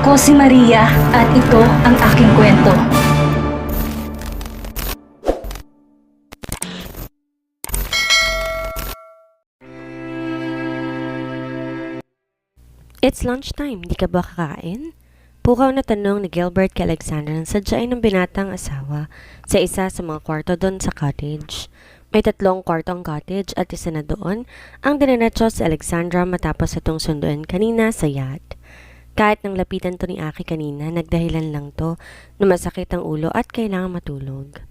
Ako si Maria at ito ang aking kwento. It's lunchtime, di ka ba kakain? Pukaw na tanong ni Gilbert kay Alexandra nang sadyain ng binatang asawa sa isa sa mga kwarto doon sa cottage. May 3 kwarto ang cottage at isa na doon ang diniretso si Alexandra matapos itong sunduin kanina sa yacht. Kahit nang lapitan to ni Aki kanina, nagdahilan lang to na masakit ang ulo at kailangan matulog.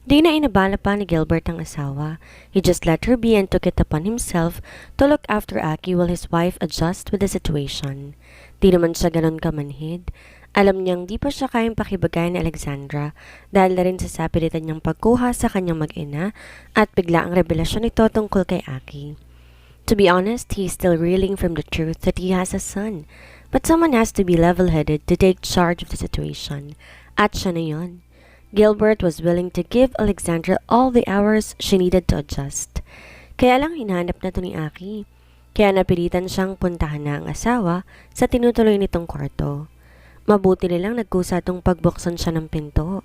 Di na inabala pa ni Gilbert ang asawa. He just let her be and took it upon himself to look after Aki while his wife adjust with the situation. Di naman siya ganun kamanhid. Alam niyang di pa siya kayang pakibagay ni Alexandra dahil na rin sa sapilitan niyang pagkuha sa kanyang mag-ina at bigla ang revelasyon nito tungkol kay Aki. To be honest, he is still reeling from the truth that he has a son. But someone has to be level-headed to take charge of the situation. At siya na yun. Gilbert was willing to give Alexandra all the hours she needed to adjust. Kaya lang hinahanap na to ni Aki. Kaya napilitan siyang puntahan na ang asawa sa tinutuloy nitong kwarto. Mabuti nilang nagkusa tong pagbuksan siya ng pinto.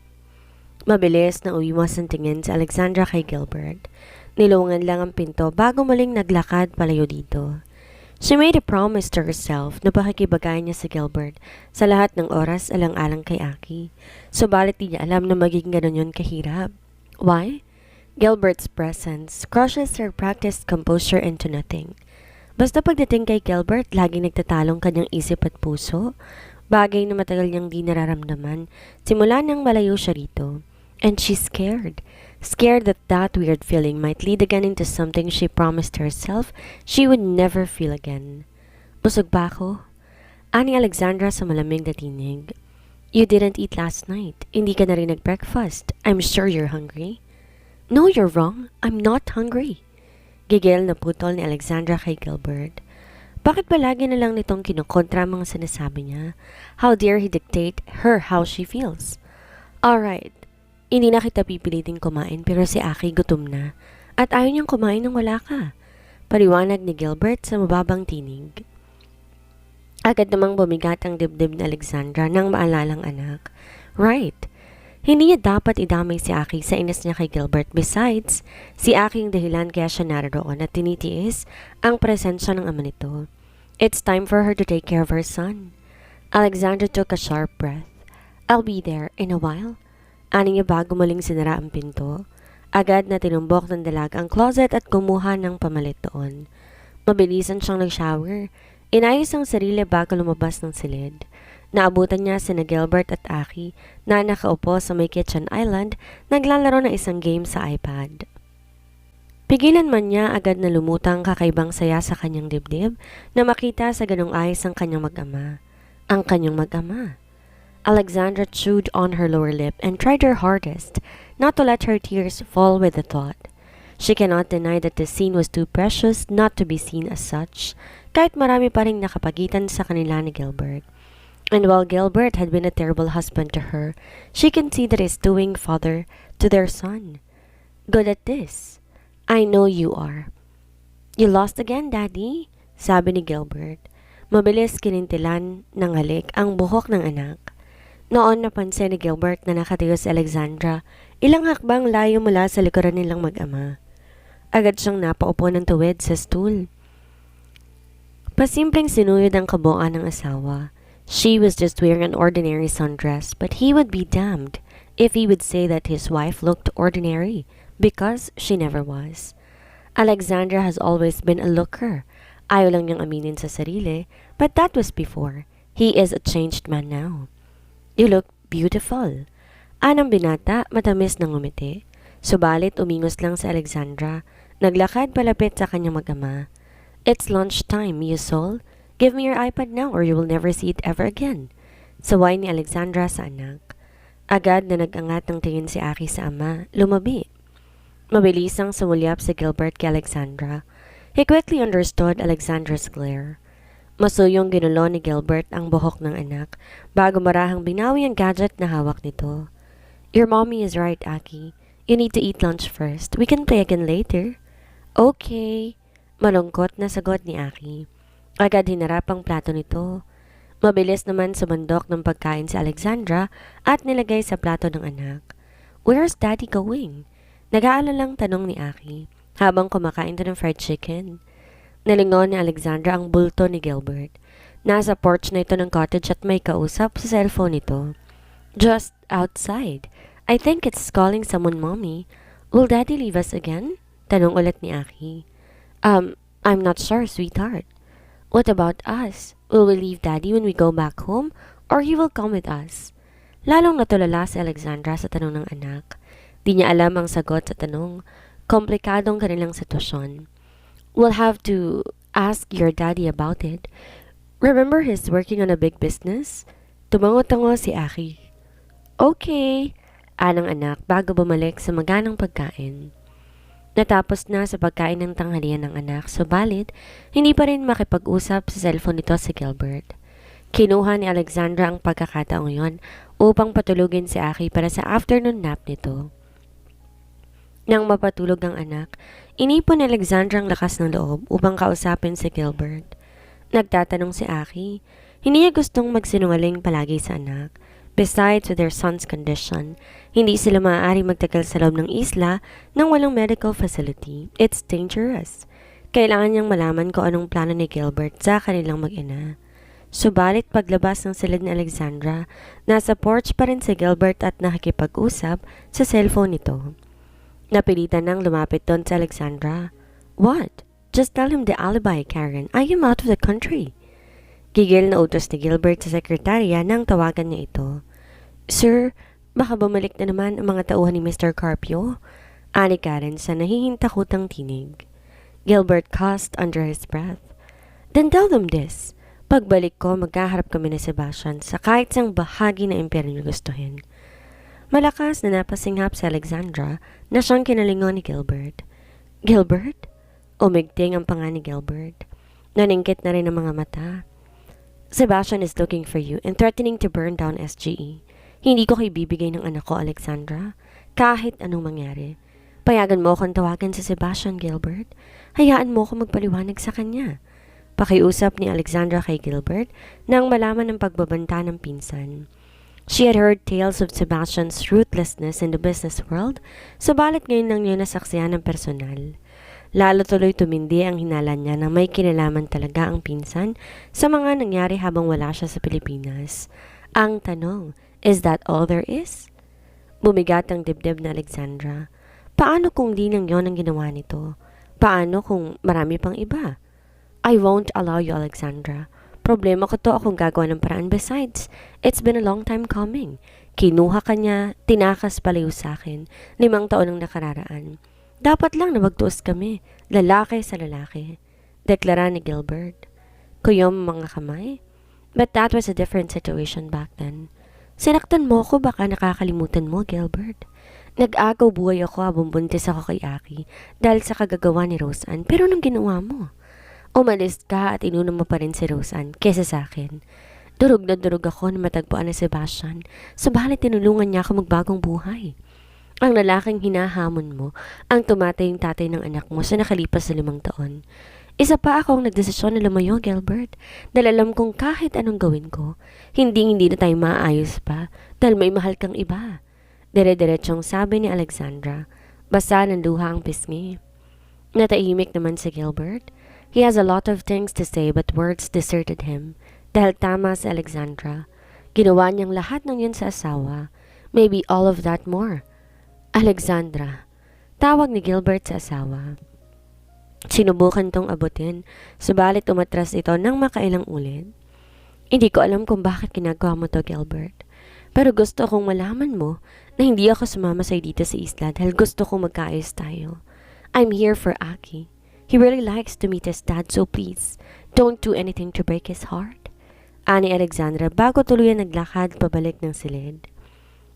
Mabilis na uwiwas ang tingin si Alexandra kay Gilbert. Nilungan lang ang pinto bago muling naglakad palayo dito. She made a promise to herself na pakikibagayan niya si Gilbert sa lahat ng oras alang-alang kay Aki. Subalit di niya alam na magiging ganun yun kahirap. Why? Gilbert's presence crushes her practiced composure into nothing. Basta pagdating kay Gilbert, laging nagtatalong kanyang isip at puso. Bagay na matagal niyang di nararamdaman simula nang malayo siya rito. And she's scared. Scared that that weird feeling might lead again into something she promised herself she would never feel again. Busog ba ako? Ani Alexandra sa malamig na tinig. You didn't eat last night. Hindi ka na rin nag-breakfast. I'm sure you're hungry. No, you're wrong. I'm not hungry. Gigil na putol ni Alexandra kay Gilbert. Bakit ba lagi na lang nitong kinukontra mga sinasabi niya? How dare he dictate her how she feels? Alright. Hindi na kita pipiliting kumain pero si Aki gutom na at ayaw niyang kumain nang wala ka. Paliwanag ni Gilbert sa mababang tinig. Agad namang bumigat ang dibdib ni Alexandra nang maalalang anak. Right. Hindi niya dapat idamay si Aki sa inas niya kay Gilbert. Besides, si Aki ang dahilan kaya siya naroon at tinitiis ang presensya ng ama nito. It's time for her to take care of her son. Alexandra took a sharp breath. I'll be there in a while. Ani niya bago muling sinara ang pinto. Agad na tinumbok ng dalaga ang closet at kumuha ng pamalit doon. Mabilisan siyang nag-shower. Inayos ang sarili bago lumabas ng silid. Naabutan niya sina Gilbert at Aki na nakaupo sa may kitchen island naglalaro ng isang game sa iPad. Pigilan man niya agad na lumutang kakaibang saya sa kanyang dibdib na makita sa ganong ayos ang kanyang mag-ama. Ang kanyang mag-ama. Alexandra chewed on her lower lip and tried her hardest not to let her tears fall with the thought. She cannot deny that the scene was too precious not to be seen as such, kahit marami pa ring nakapagitan sa kanila ni Gilbert. And while Gilbert had been a terrible husband to her, she can see that he's doing father to their son. Good at this. I know you are. You lost again, Daddy? Sabi ni Gilbert. Mabilis kinintilan ng halik ang buhok ng anak. Noon napansin ni Gilbert na nakatayo si Alexandra, ilang hakbang layo mula sa likuran nilang mag-ama. Agad siyang napaupo ng tuwid sa stool. Pasimpleng sinuyod ang kabuuan ng asawa. She was just wearing an ordinary sundress, but he would be damned if he would say that his wife looked ordinary, because she never was. Alexandra has always been a looker. Ayaw lang niyang aminin sa sarili, but that was before. He is a changed man now. You look beautiful. Anang binata, matamis ng ngumiti. Subalit umingos lang si Alexandra. Naglakad palapit sa kanyang mag-ama. It's lunchtime, you soul. Give me your iPad now or you will never see it ever again. Saway ni Alexandra sa anak. Agad na nag-angat ng tingin si Aki sa ama, lumabi. Mabilis ang sumulyap si Gilbert kay Alexandra. He quickly understood Alexandra's glare. Masuyong ginulo ni Gilbert ang buhok ng anak bago marahang binawi ang gadget na hawak nito. Your mommy is right, Aki. You need to eat lunch first. We can play again later. Okay. Malungkot na sagot ni Aki. Agad hinarap ang plato nito. Mabilis naman sumandok ng pagkain si Alexandra at nilagay sa plato ng anak. Where's Daddy going? Nag-aalalang tanong ni Aki habang kumakain to ng fried chicken. Nalingon ni Alexandra ang bulto ni Gilbert. Nasa porch na ito ng cottage at may kausap sa cellphone nito. Just outside. I think it's calling someone, Mommy. Will Daddy leave us again? Tanong ulit ni Aki. I'm not sure, sweetheart. What about us? Will we leave Daddy when we go back home? Or he will come with us? Lalong natulala si Alexandra sa tanong ng anak. Di niya alam ang sagot sa tanong. Komplikadong kanilang sitwasyon. We'll have to ask your daddy about it. Remember he's working on a big business? Tumango-tango si Aki. Okay, anang anak bago bumalik sa maganang pagkain. Natapos na sa pagkain ng tanghalian ng anak, subalit hindi pa rin makipag-usap sa cellphone nito si Gilbert. Kinuha ni Alexandra ang pagkakataong yon upang patulugin si Aki para sa afternoon nap nito. Nang mapatulog ang anak, inipon ni Alexandra ang lakas ng loob upang kausapin si Gilbert. Nagtatanong si Aki, hindi niya gustong magsinungaling palagi sa anak. Besides, with their son's condition, hindi sila maaari magtagal sa loob ng isla nang walang medical facility. It's dangerous. Kailangan niyang malaman kung anong plano ni Gilbert sa kanilang mag-ina. Subalit paglabas ng silid ni Alexandra, nasa porch pa rin si Gilbert at nakikipag-usap sa cellphone nito. Napilitan nang lumapit doon sa Alexandra. What? Just tell him the alibi, Karen. I am out of the country. Gigil na utos ni Gilbert sa sekretarya nang tawagan niya ito. Sir, baka bumalik na naman ang mga tauhan ni Mr. Carpio? Ani Karen sa nahihintakotang tinig. Gilbert cussed under his breath. Then tell them this. Pagbalik ko, magkaharap kami ni Sebastian sa kahit sang bahagi na imperyo niyo gustuhin. Malakas na napasinghap si Alexandra na siyang kinalingon ni Gilbert. Gilbert? Umigting ang panga ni Gilbert. Naningkit na rin ang mga mata. Sebastian is looking for you and threatening to burn down SGE. Hindi ko kayo bibigay ng anak ko, Alexandra. Kahit anong mangyari. Payagan mo akong tawagan si Sebastian, Gilbert. Hayaan mo ako magpaliwanag sa kanya. Pakiusap ni Alexandra kay Gilbert nang malaman ang pagbabanta ng pinsan. She had heard tales of Sebastian's ruthlessness in the business world, subalit ngayon lang niya nasaksihan ng personal. Lalo tuloy tumindi ang hinala niya na may kinalaman talaga ang pinsan sa mga nangyari habang wala siya sa Pilipinas. Ang tanong, is that all there is? Bumigat ang dibdib na Alexandra. Paano kung di nang yon ang ginawa nito? Paano kung marami pang iba? I won't allow you, Alexandra. Problema ko to akong gagawa ng paraan. Besides, it's been a long time coming. Kinuha ka niya, tinakas palayo sa akin, 5 taon ang nakararaan. Dapat lang na magtuos kami, lalaki sa lalaki. Deklara ni Gilbert. Kuyom mga kamay? But that was a different situation back then. Sinaktan mo ko, baka nakakalimutan mo, Gilbert. Nag-agaw buhay ako habang buntis ako kay Aki dahil sa kagagawa ni Roseanne. Pero nung ginawa mo, umalis ka at inunom mo pa rin si Roseanne kesa sa akin. Durog na durog ako na matagpuan ni Sebastian. Subalit tinulungan niya ako magbagong buhay. Ang lalaking hinahamon mo, ang tumatayong tatay ng anak mo sa nakalipas na 5 taon. Isa pa akong nagdesisyon na lumayo, Gilbert, dahil alam kong kahit anong gawin ko, hindi na tayo maayos pa dahil may mahal kang iba. Dire-diretsong sabi ni Alexandra, basa ng luha ang pisngi. Natahimik naman si Gilbert. He has a lot of things to say but words deserted him. Dahil tama si Alexandra. Ginawa niyang lahat ng yun sa asawa. Maybe all of that more. Alexandra, tawag ni Gilbert sa asawa. Sinubukan tong abutin, subalit umatras ito nang makailang ulit. Hindi ko alam kung bakit ginagawa mo to, Gilbert. Pero gusto kong malaman mo na hindi ako sumama sa'yo dito sa isla dahil gusto kong magkaayos tayo. I'm here for Aki. He really likes to meet his dad, so please, don't do anything to break his heart. Ani Alexandra bago tuluyan naglakad pabalik ng silid.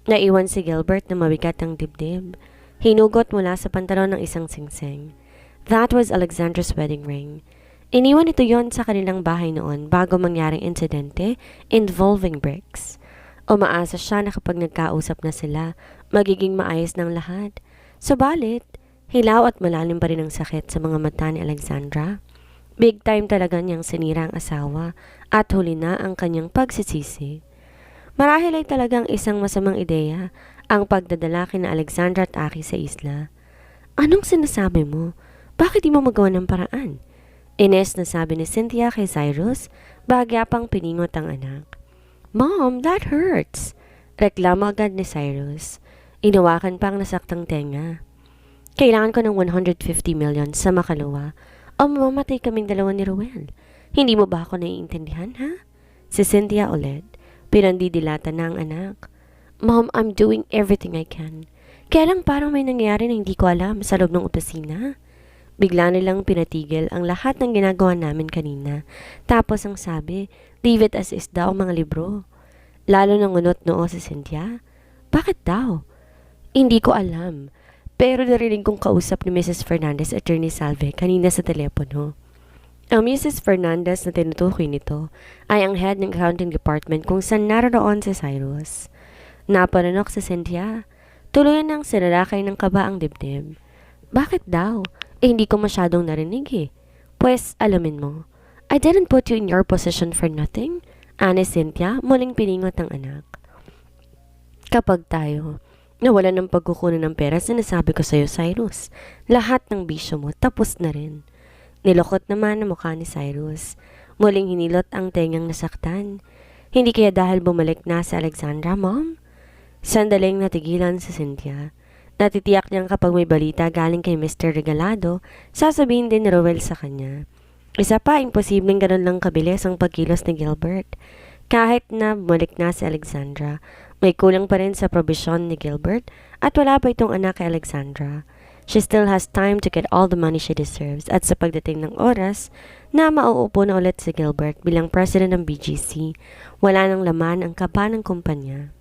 Naiwan si Gilbert na mabigat ang dibdib. Hinugot mula sa pantalon ng isang singsing. That was Alexandra's wedding ring. Iniwan ito yon sa kanilang bahay noon bago mangyaring insidente involving bricks. Umaasa siya na kapag nagkausap na sila, magiging maayos ng lahat. Subalit, hilaw at malalim pa rin ang sakit sa mga mata ni Alexandra. Big time talaga niyang sinira ang asawa at huli na ang kanyang pagsisisi. Marahil ay talagang isang masamang ideya ang pagdadala kina Alexandra at Aki sa isla. Anong sinasabi mo? Bakit di mo magawa ng paraan? Ines na sabi ni Cynthia kay Cyrus, bahagya pang piningot ang anak. Mom, that hurts! Reklamo agad ni Cyrus. Inawakan pa ang nasaktang tenga. Kailangan ko ng 150 million sa makalawa o mamamatay kaming dalawa ni Ruel. Hindi mo ba ako naiintindihan, ha? Si Cynthia ulit. Pinandidilata na ang anak. Mom, I'm doing everything I can. Kaya lang parang may nangyari na hindi ko alam sa loob ng opisina. Bigla nilang pinatigil ang lahat ng ginagawa namin kanina. Tapos ang sabi, leave it as is daw mga libro. Lalo nang ngunot noo si Cynthia. Bakit daw? Hindi ko alam. Pero narinig kong kausap ni Mrs. Fernandez, Attorney Salve, kanina sa telepono. Ang Mrs. Fernandez na tinutukoy nito ay ang head ng accounting department kung saan naroon si Cyrus. Napanunok si Cynthia. Tuluyan ng sinalakay ng kaba ang dibdib. Bakit daw? Hindi ko masyadong narinig eh. Pues, alamin mo, I didn't put you in your position for nothing. Ani Cynthia, muling piningot ang anak. Kapag tayo nawala ng pagkukunan ng pera, sinasabi ko sa'yo, Cyrus, lahat ng bisyo mo, tapos na rin. Nilokot naman ang mukha ni Cyrus. Muling hinilot ang tengang nasaktan. Hindi kaya dahil bumalik na si Alexandra, Mom? Sandaling natigilan si Cynthia. Natitiyak niyang kapag may balita galing kay Mr. Regalado, sasabihin din ni Rowell sa kanya. Isa pa, imposibleng ganun lang kabilis ang pagkilos ni Gilbert. Kahit na bumalik na si Alexandra, may kulang pa rin sa probisyon ni Gilbert at wala pa itong anak kay Alexandra. She still has time to get all the money she deserves at sa pagdating ng oras na mauupo na ulit si Gilbert bilang president ng BGC, wala nang laman ang kaba ng kumpanya.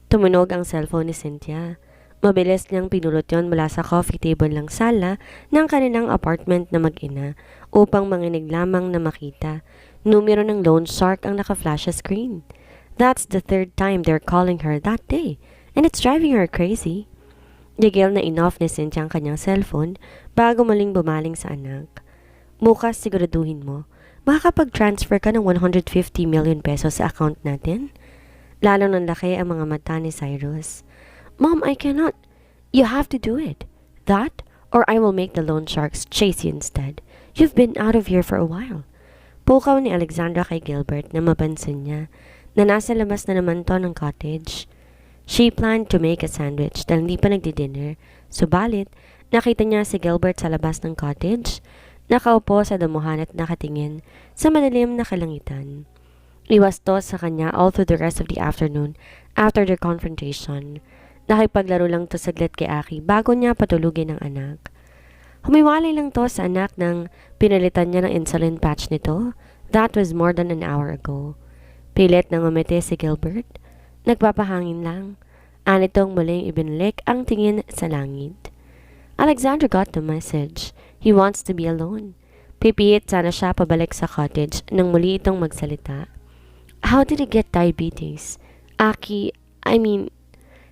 Tumunog ang cellphone ni Cynthia. Mabilis niyang pinulot yon mula sa coffee table ng sala ng kanilang apartment na mag-ina upang manginig lamang na makita. Numero ng loan shark ang naka-flash sa screen. That's the third time they're calling her that day, and it's driving her crazy. Digil na enough ni Cynthia ang kanyang cellphone bago muling bumaling sa anak. Bukas siguraduhin mo, makakapag-transfer ka ng 150 million pesos sa account natin. Lalo nang laki ang mga mata ni Cyrus. Mom, I cannot. You have to do it. That, or I will make the loan sharks chase you instead. You've been out of here for a while. Pukaw ni Alexandra kay Gilbert na mapansin niya na nasa labas na naman to ng cottage. She planned to make a sandwich dahil hindi pa nagdi-dinner. Subalit, nakita niya si Gilbert sa labas ng cottage, nakaupo sa damuhan at nakatingin sa madilim na kalangitan. Iwas to sa kanya all through the rest of the afternoon after their confrontation. Nakipaglaro lang to saglit kay Aki bago niya patulugin ang anak. Humiwalay lang to sa anak nang pinalitan niya ng insulin patch nito. That was more than an hour ago. Pilit nang umiti si Gilbert. Nagpapahangin lang. Anitong muling ibinalik ang tingin sa langit. Alexander got the message. He wants to be alone. Pipihit sana siya pabalik sa cottage nang muli itong magsalita. How did he get diabetes?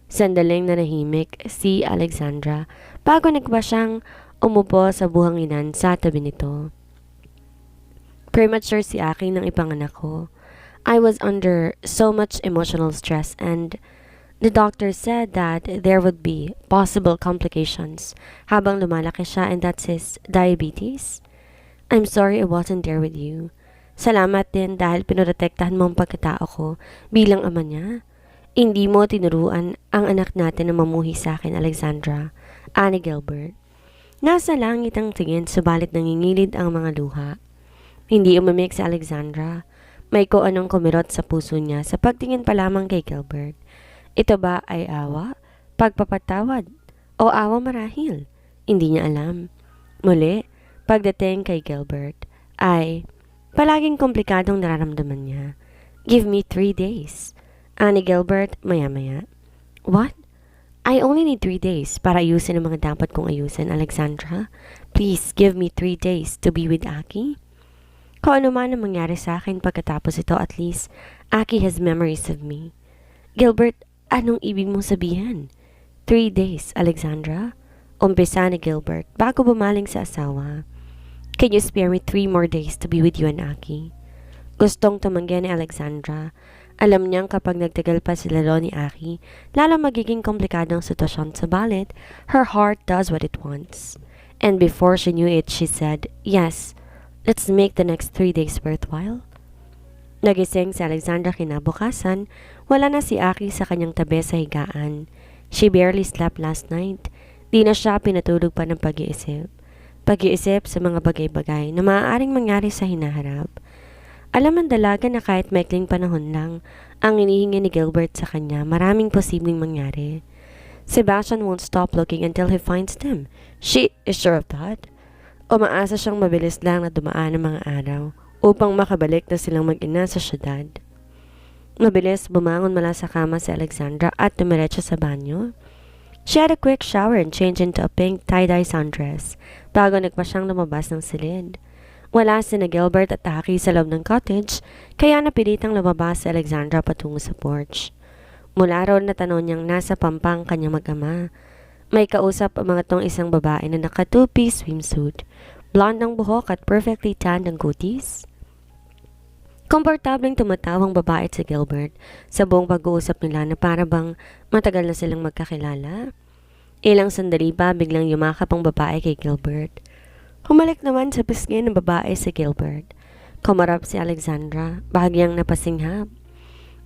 Sandaling nanahimik si Alexandra bago nagba siyang umupo sa buhanginan sa tabi nito. Premature si Aki nang ipanganak ko. I was under so much emotional stress and the doctor said that there would be possible complications habang lumalaki siya, and that's his diabetes. I'm sorry I wasn't there with you. Salamat din dahil pinoprotektahan mo ang pagkatao ko bilang ama niya. Hindi mo tinuruan ang anak natin na mamuhi sa akin, Alexandra. Ani Gilbert. Nasa langit ang tingin subalit nangingilid ang mga luha. Hindi umimik si Alexandra. May ko anong kumirot sa puso niya sa pagtingin pa lamang kay Gilbert. Ito ba ay awa, pagpapatawad, o awa marahil? Hindi niya alam. Muli, pagdating kay Gilbert, ay palaging komplikadong nararamdaman niya. Give me 3 days. Ani Gilbert, maya-maya. What? I only need 3 days para ayusin ang mga dapat kong ayusin, Alexandra. Please give me 3 days to be with Aki. Kung ano man ang mangyari sa akin pagkatapos ito, at least, Aki has memories of me. Gilbert, anong ibig mong sabihin? 3 days, Alexandra? Umpisa ni Gilbert bago bumaling sa asawa. Can you spare me 3 more days to be with you and Aki? Gustong tumanggi ni Alexandra. Alam niyang kapag nagtagal pa sila ni Aki, lalo magiging komplikado ang sitwasyon sa balit, her heart does what it wants. And before she knew it, she said, "Yes, let's make the next 3 days worthwhile." Nagising si Alexandra kinabukasan, wala na si Aki sa kanyang tabi sa higaan. She barely slept last night. Di na siya pinatulog pa ng pag-iisip. Pag-iisip sa mga bagay-bagay na maaaring mangyari sa hinaharap. Alam ang dalaga na kahit maikling panahon lang, ang inihingi ni Gilbert sa kanya, maraming posibleng mangyari. Sebastian won't stop looking until he finds them. She is sure of that. Umaasa siyang mabilis lang na dumaan ang mga araw upang makabalik na silang mag-ina sa syudad. Mabilis bumangon mula sa kama si Alexandra at tumiretso sa banyo. She had a quick shower and changed into a pink tie-dye sundress bago nagpa siyang lumabas ng silid. Wala sina Gilbert at Aki sa loob ng cottage, kaya napilitang lumabas si Alexandra patungo sa porch. Mula roon natanong niyang nasa pampang kanyang mag-ama. May kausap ang mga tong isang babae na naka two-piece swimsuit, blonde ang buhok at perfectly tanned ang kutis. Komportableng tumatawang babae si Gilbert sa buong pag-uusap nila na para bang matagal na silang magkakilala. Ilang sandali pa biglang yumakap ang babae kay Gilbert. Humalik naman sa pisngi ng babae si Gilbert. Kumarap si Alexandra, bahagyang napasinghap.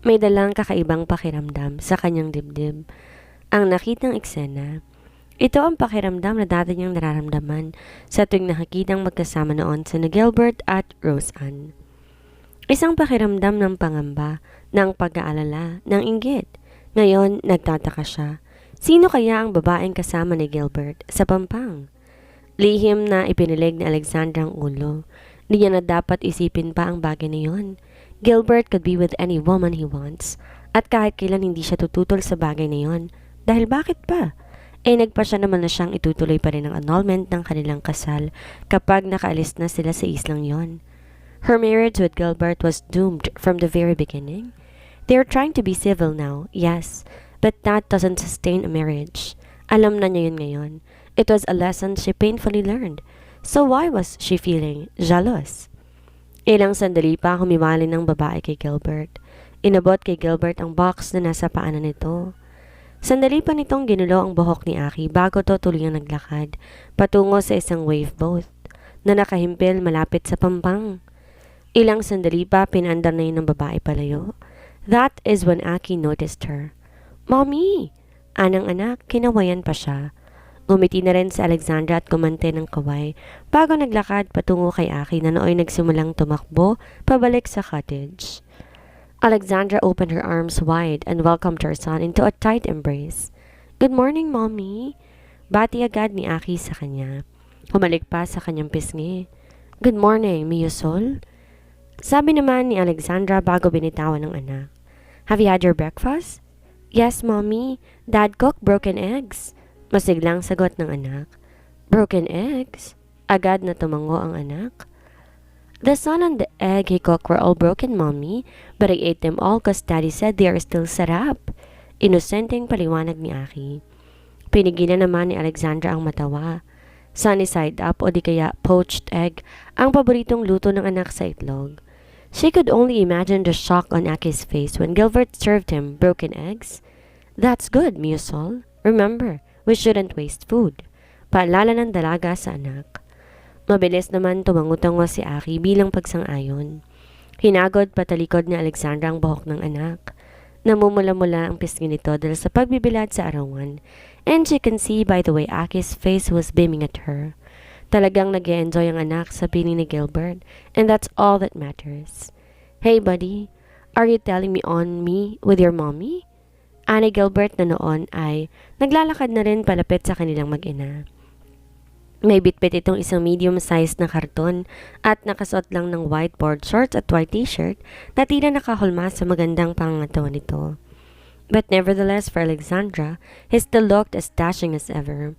May dalang kakaibang pakiramdam sa kanyang dibdib. Ang nakitang eksena, ito ang pakiramdam na dati niyang nararamdaman sa tuwing nakikitang magkasama noon sina Gilbert at Roseanne. Isang pakiramdam ng pangamba, ng pag-aalala, ng inggit. Ngayon, nagtataka siya. Sino kaya ang babaeng kasama ni Gilbert sa pampang? Lihim na ipinilig ni Alexandra ang ulo. Di niya na dapat isipin pa ang bagay na yun. Gilbert could be with any woman he wants. At kahit kailan hindi siya tututol sa bagay na yun. Dahil bakit pa? Nagpa siya naman na siyang itutuloy pa rin ang annulment ng kanilang kasal kapag nakaalis na sila sa islang yon. Her marriage with Gilbert was doomed from the very beginning. They are trying to be civil now, yes, but that doesn't sustain a marriage. Alam na niya yun ngayon. It was a lesson she painfully learned. So why was she feeling jealous? Ilang sandali pa humiwalay ng babae kay Gilbert. Inabot kay Gilbert ang box na nasa paanan nito. Sandali pa nitong ginulo ang buhok ni Aki bago to tuluyang naglakad patungo sa isang wave boat na nakahimpil malapit sa pampang. Ilang sandali pa pinandar na yun ng babae palayo. That is when Aki noticed her. "Mommy!" Anang anak, kinawayan pa siya. Ngumiti na rin si Alexandra at kumante ng kaway bago naglakad patungo kay Aki na nooy nagsimulang tumakbo pabalik sa cottage. Alexandra opened her arms wide and welcomed her son into a tight embrace. "Good morning, Mommy." Bati agad ni Aki sa kanya. Humalik pa sa kanyang pisngi. "Good morning, Mio Sol." Sabi naman ni Alexandra bago binitawan ng anak. "Have you had your breakfast?" "Yes, Mommy. Dad cooked broken eggs." Masiglang sagot ng anak. "Broken eggs?" Agad na tumango ang anak. "The son and the egg he cooked were all broken, Mommy, but I ate them all cause Daddy said they are still sarap." Inosenteng paliwanag ni Aki. Pinigilan naman ni Alexandra ang matawa. Sunny side up o di kaya poached egg ang paboritong luto ng anak sa itlog. She could only imagine the shock on Aki's face when Gilbert served him broken eggs. "That's good, Mio Sol. Remember, we shouldn't waste food." Paalala ng dalaga sa anak. Mabilis naman tumangutango si Aki bilang pagsang-ayon. Hinagod patalikod ni Alexandra ang buhok ng anak. Namumula-mula ang pisngi nito dahil sa pagbibilad sa arawan, and she can see by the way Aki's face was beaming at her. Talagang nag-e-enjoy ang anak sa piling ni Gilbert, and that's all that matters. "Hey buddy, are you telling me on me with your mommy?" Ani Gilbert na noon ay naglalakad na rin palapit sa kanilang mag-ina. May bitbit itong isang medium-sized na karton at nakasuot lang ng white board shorts at white t-shirt na tila nakahulma sa magandang pangangatawan nito. But nevertheless for Alexandra, he still looked as dashing as ever.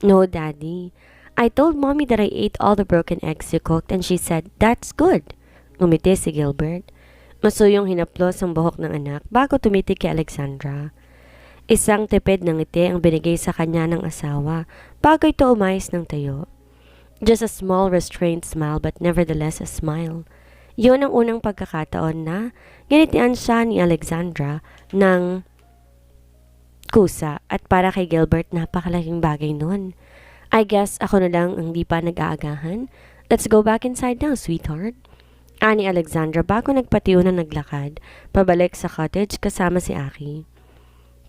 "No, Daddy. I told Mommy that I ate all the broken eggs you cooked and she said, 'That's good.'" Ngumiti si Gilbert. Masuyong hinaplos ang buhok ng anak bago tumitig kay Alexandra. Isang tipid ng ngiti ang binigay sa kanya ng asawa bago ito umayos ng tayo. Just a small restrained smile but nevertheless a smile. Yun ang unang pagkakataon na ginitian siya ni Alexandra ng kusa at para kay Gilbert napakalaking bagay nun. I guess ako na lang ang di pa nag-aagahan. Let's go back inside now, sweetheart. Ani Alexandra bago nagpatiyo na naglakad, pabalik sa cottage kasama si Aki.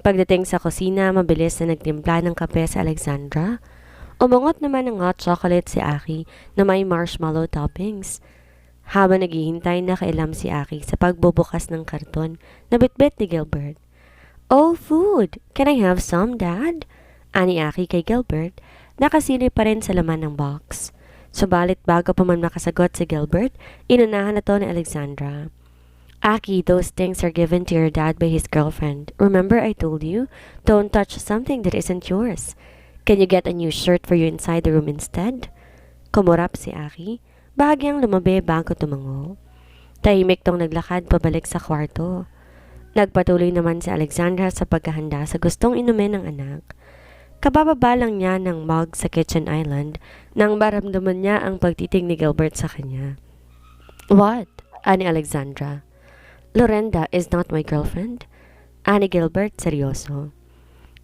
Pagdating sa kusina, mabilis na nagtimpla ng kape sa Alexandra. Umungot naman ng hot chocolate si Aki na may marshmallow toppings. Habang naghihintay nakailam si Aki sa pagbubukas ng karton na bitbit ni Gilbert. Oh, food! Can I have some, Dad? Ani Aki kay Gilbert, nakasili pa rin sa laman ng box. Subalit bago pa man makasagot si Gilbert, inunahan na to ni Alexandra. Aki, those things are given to your dad by his girlfriend. Remember I told you, don't touch something that isn't yours. Can you get a new shirt for you inside the room instead? Kumurap si Aki, bahagyang lumabi bago tumango. Tahimik tong naglakad pabalik sa kwarto. Nagpatuloy naman si Alexandra sa paghahanda sa gustong inumin ng anak. Kabababa lang niya ng mug sa kitchen island nang maramdaman niya ang pagtitig ni Gilbert sa kanya. What? Ani Alexandra. Lorenda is not my girlfriend. Ani Gilbert, seryoso.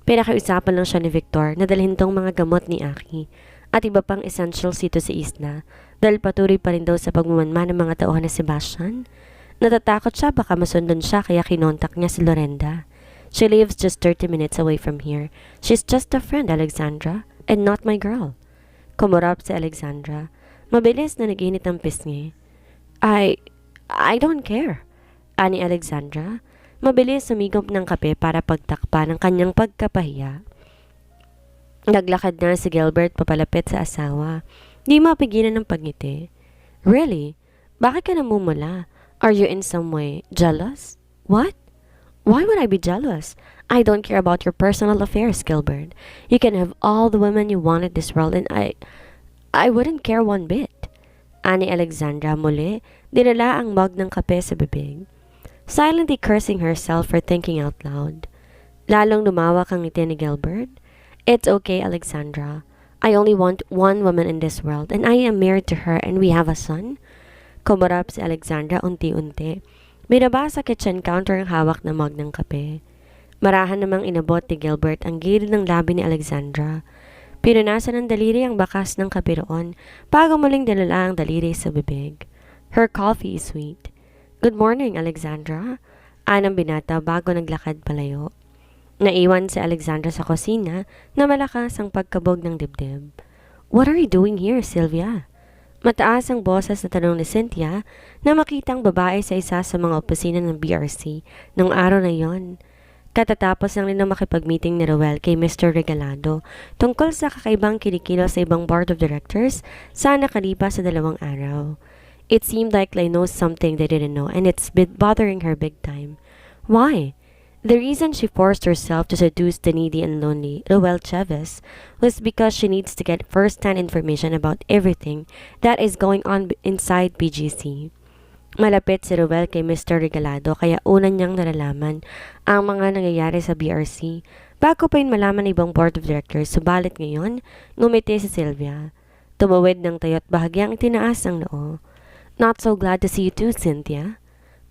Pinakiusapan lang siya ni Victor na dalhin tong mga gamot ni Aki at iba pang essentials dito sa isla dahil patuloy pa rin daw sa pagmamanma ng mga tauhan ni Sebastian. Natatakot siya baka masundan siya kaya kinontak niya si Lorenda. She lives just 30 minutes away from here. She's just a friend, Alexandra, and not my girl. Kumurap si Alexandra. Mabilis na naginit ang pisngi. I don't care. Ani Alexandra. Mabilis sumigop ng kape para pagtakpa ng kanyang pagkapahiya. Naglakad na si Gilbert papalapit sa asawa. Di mapigilan ng pagngiti. Really? Bakit ka namumula? Are you in some way jealous? What? Why would I be jealous? I don't care about your personal affairs, Gilbert. You can have all the women you want in this world and I wouldn't care one bit. Ani Alexandra muli, dinala ang mug ng kape sa bibig. Silently cursing herself for thinking out loud. Lalong lumawak ang ngiti ni Gilbert. It's okay, Alexandra. I only want one woman in this world and I am married to her and we have a son. Kumarap si Alexandra unti-unti. Binaba sa kitchen counter ang hawak na mug ng kape. Marahan namang inabot ni Gilbert ang gilid ng labi ni Alexandra. Pinunasan ng daliri ang bakas ng kape roon bago muling dalala ang daliri sa bibig. Her coffee is sweet. Good morning, Alexandra. Anang binata bago naglakad palayo. Naiwan si Alexandra sa kusina na malakas ang pagkabog ng dibdib. What are you doing here, Sylvia? Mataas ang boses na tanong ni Cynthia na makitang babae sa isa sa mga opisina ng BRC nung araw na yon. Katatapos lang nila makipag-meeting ni Roel kay Mr. Regalado tungkol sa kakaibang kinikilo sa ibang board of directors sa nakalipas sa 2 araw. It seemed like Lai knows something they didn't know and it's been bothering her big time. Why? The reason she forced herself to seduce the needy and lonely Roel Chavez was because she needs to get first-hand information about everything that is going on inside BGC. Malapit si Roel kay Mr. Regalado kaya una niyang nalalaman ang mga nangyayari sa BRC bago pa yun malaman ng ibang board of directors. Subalit ngayon, ngumiti si Sylvia. Tumawid ng tayo't bahagyang itinaas ang noo. Not so glad to see you too, Cynthia.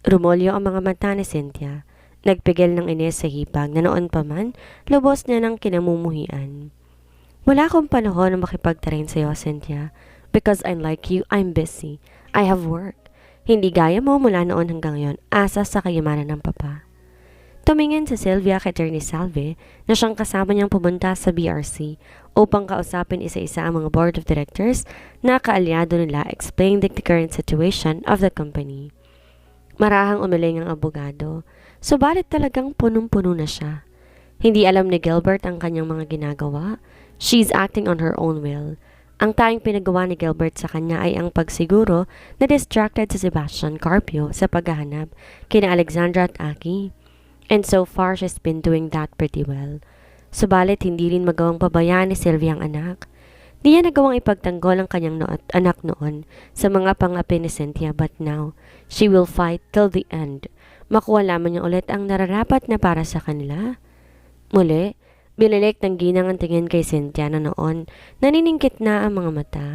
Rumolyo ang mga mata ni Cynthia. Nagpigil ng inis sa hipag na noon pa man, lubos niya ng kinamumuhian. Wala akong panahon na makipagtarin sa iyo, Cynthia. Because unlike you, I'm busy. I have work. Hindi gaya mo mula noon hanggang ngayon, asa sa kayamanan ng papa. Tumingin si Sylvia kay Attorney Salve na siyang kasama niyang pumunta sa BRC upang kausapin isa-isa ang mga board of directors na kaalyado nila explain the current situation of the company. Marahang umiling ang abogado. Subalit talagang punong-puno na siya. Hindi alam ni Gilbert ang kanyang mga ginagawa. She's acting on her own will. Ang tanging pinagawa ni Gilbert sa kanya ay ang pagsiguro na distracted si Sebastian Carpio sa paghahanap kina Alexandra at Aki. And so far, she's been doing that pretty well. Subalit hindi rin magawang pabayaan ni Sylvia ang anak. Di niya nagawang ipagtanggol ang kanyang anak noon sa mga pangapi ni Cynthia but now, she will fight till the end. Makuha lamang niya ulit ang nararapat na para sa kanila. Muli, binilik ng ginang ang tingin kay Cynthia na noon naniningkit na ang mga mata.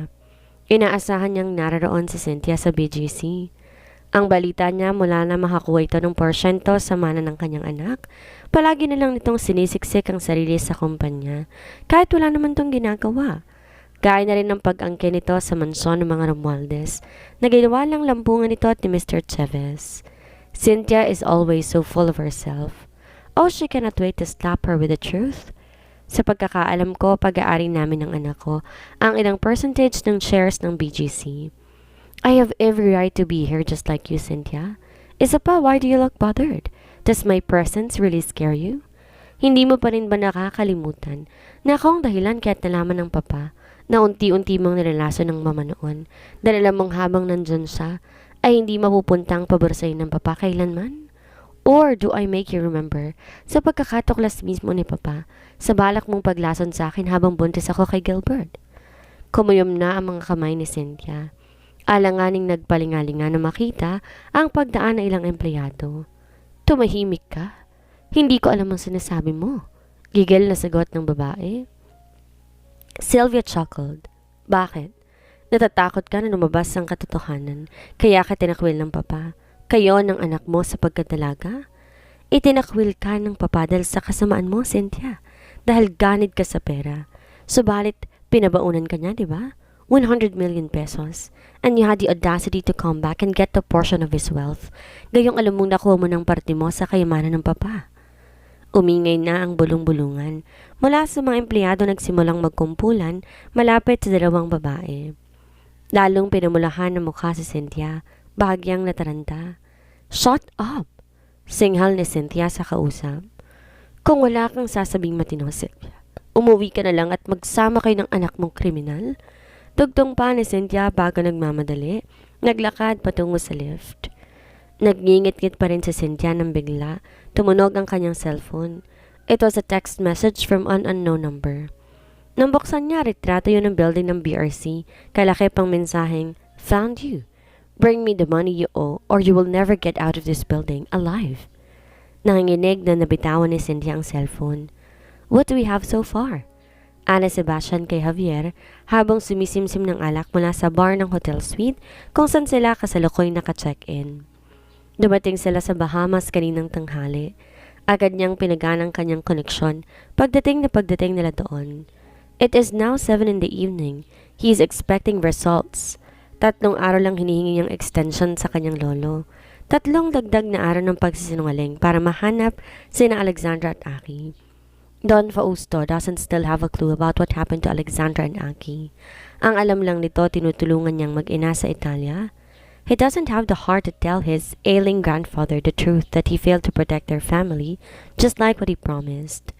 Inaasahan niyang nararoon si Cynthia sa BGC. Ang balita niya mula na makakuha ito ng porsyento sa mana ng kanyang anak, palagi na lang nitong sinisiksik ang sarili sa kumpanya, kahit wala naman itong ginagawa. Gaya na rin ng pag-angkin nito sa mansyon ng mga Romualdez, na ginawa lang lampungan nito at ni Mr. Chavez. Cynthia is always so full of herself. Oh, she cannot wait to slap her with the truth. Sa pagkakaalam ko, pag-aari namin ng anak ko ang ilang percentage ng shares ng BGC. I have every right to be here just like you, Cynthia. Isa pa, why do you look bothered? Does my presence really scare you? Hindi mo pa rin ba nakakalimutan na ako ang dahilan kaya't nalaman ng papa na unti-unti mong nilalason ng mama noon dahil alam mong habang nandyan siya ay hindi mapupuntang pabor sa'yo ng papa kailanman? Or do I make you remember sa pagkakatuklas mismo ni papa sa balak mong paglason sa akin habang buntis ako kay Gilbert? Kumuyom na ang mga kamay ni Cynthia. Alanganing nagpalingalinga na makita ang pagdaan ng ilang empleyado. Tumahimik ka? Hindi ko alam ang sinasabi mo. Gigil na sagot ng babae. Sylvia chuckled. Bakit? Natatakot ka na lumabas ang katotohanan, kaya ka tinakwil ng papa. Kayo ng anak mo sa pagkadalaga? Itinakwil ka ng papa dahil sa kasamaan mo, Cynthia. Dahil ganid ka sa pera. Subalit, pinabaunan ka niya, di ba? 100 million pesos. And you had the audacity to come back and get the portion of his wealth. Gayong alam mong nakuha mo ng parte mo sa kayamanan ng papa. Umingay na ang bulong-bulungan. Mula sa mga empleyado nagsimulang magkumpulan malapit sa dalawang babae. Lalong pinamulahan ng mukha si Cynthia, bahagyang nataranta. Shut up! Singhal ni Cynthia sa kausap. Kung wala kang sasabing matino, Sylvia, umuwi ka na lang at magsama kayo ng anak mong kriminal. Tugtong pa ni Cynthia bago nagmamadali, naglakad patungo sa lift. Nagngingit-ngit pa rin si Cynthia nang bigla, tumunog ang kanyang cellphone. It was a text message from an unknown number. Nang buksan niya, retrato yun ng building ng BRC, kalaki pang mensaheng, Found you. Bring me the money you owe or you will never get out of this building alive. Nanginginig na nabitawan ni Cynthia ang cellphone. What do we have so far? Ana Sebastian kay Javier habang sumisimsim ng alak mula sa bar ng hotel suite kung saan sila kasalukoy naka-check-in. Dumating sila sa Bahamas kaninang tanghali. Agad niyang pinaganang kanyang koneksyon pagdating nila doon. It is now 7 in the evening. He is expecting results. 3 araw lang hinihingi niyang extension sa kanyang lolo. 3 dagdag na araw ng pagsisinungaling para mahanap sina Alexandra at Aki. Don Fausto doesn't still have a clue about what happened to Alexandra and Aki. Ang alam lang nito tinutulungan niyang mag-ina sa Italia. He doesn't have the heart to tell his ailing grandfather the truth that he failed to protect their family, just like what he promised.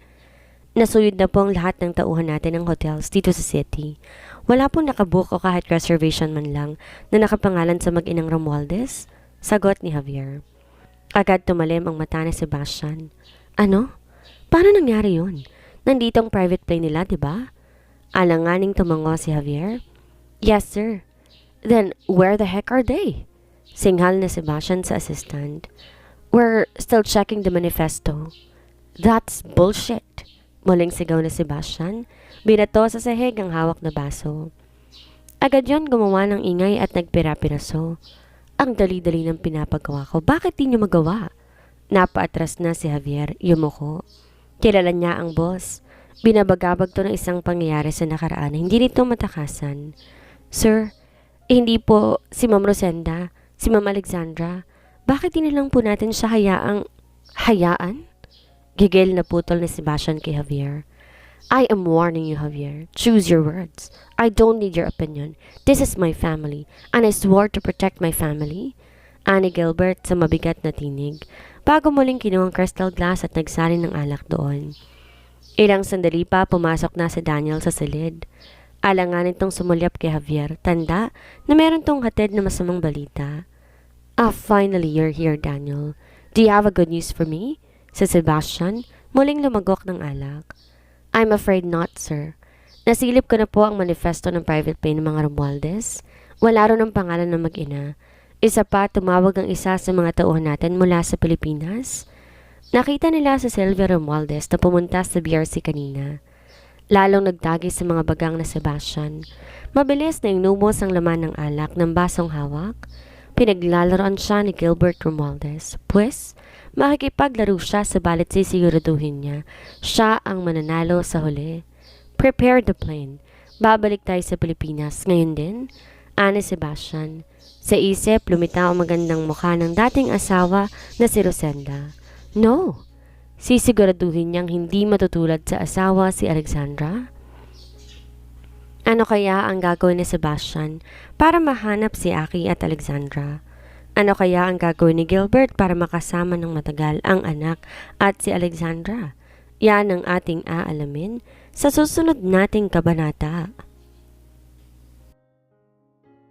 Nasuyod na po ang lahat ng tauhan natin ng hotels dito sa city. Wala pong nakabook o kahit reservation man lang na nakapangalan sa mag-inang Romualdez, sagot ni Javier. Agad tumalim ang mata ni Sebastian. Ano? Paano nangyari yun? Nandito ang private plane nila, di ba? Alanganing tumango si Javier. Yes, sir. Then, where the heck are they? Singhal na Sebastian sa assistant. We're still checking the manifesto. That's bullshit. Muling sigaw na Sebastian. Binato sa sahig ang hawak na baso. Agad yon gumawa ng ingay at nagpira-piraso. Ang dali-dali ng pinapagawa ko. Bakit di niyo magawa? Napaatras na si Javier, yumuko. Kilala niya ang boss. Binabagabag to ng isang pangyayari sa nakaraan na hindi nito matakasan. Sir, hindi po si Ma'am Rosenda, si Ma'am Alexandra. Bakit di lang po natin siya hayaan? Gigil na putol ni Sebastian kay Javier. I am warning you, Javier. Choose your words. I don't need your opinion. This is my family, and I swore to protect my family. Ani Gilbert sa mabigat na tinig, bago muling kinuha ang crystal glass at nagsalin ng alak doon. Ilang sandali pa pumasok na si Daniel sa silid. Alanganin tong sumulyap kay Javier, tanda na meron tong hatid na masamang balita. Finally you're here, Daniel. Do you have a good news for me? Si Sebastian, muling lumagok ng alak. I'm afraid not, sir. Nasilip ko na po ang manifesto ng private plane ng mga Romualdez. Wala ron ang pangalan ng mag-ina. Isa pa, tumawag ang isa sa mga tauhan natin mula sa Pilipinas. Nakita nila si Sylvia Romualdez na pumunta sa BRC kanina. Lalong nagtagi sa mga bagang na Sebastian. Mabilis na inumos ang laman ng alak ng basong hawak. Pinaglalaroan siya ni Gilbert Romualdez. Pues, makikipaglaro siya sabalit sisiguraduhin niya siya ang mananalo sa huli. Prepare the plane. Babalik tayo sa Pilipinas ngayon din, ani Sebastian. Sa isip, lumitaw ang magandang mukha ng dating asawa na si Rosenda. No, sisiguraduhin niyang hindi matutulad sa asawa si Alexandra. Ano kaya ang gagawin ni Sebastian para mahanap si Aki at Alexandra? Ano kaya ang gagawin ni Gilbert para makasama ng matagal ang anak at si Alexandra? Yan ang ating aalamin sa susunod nating kabanata.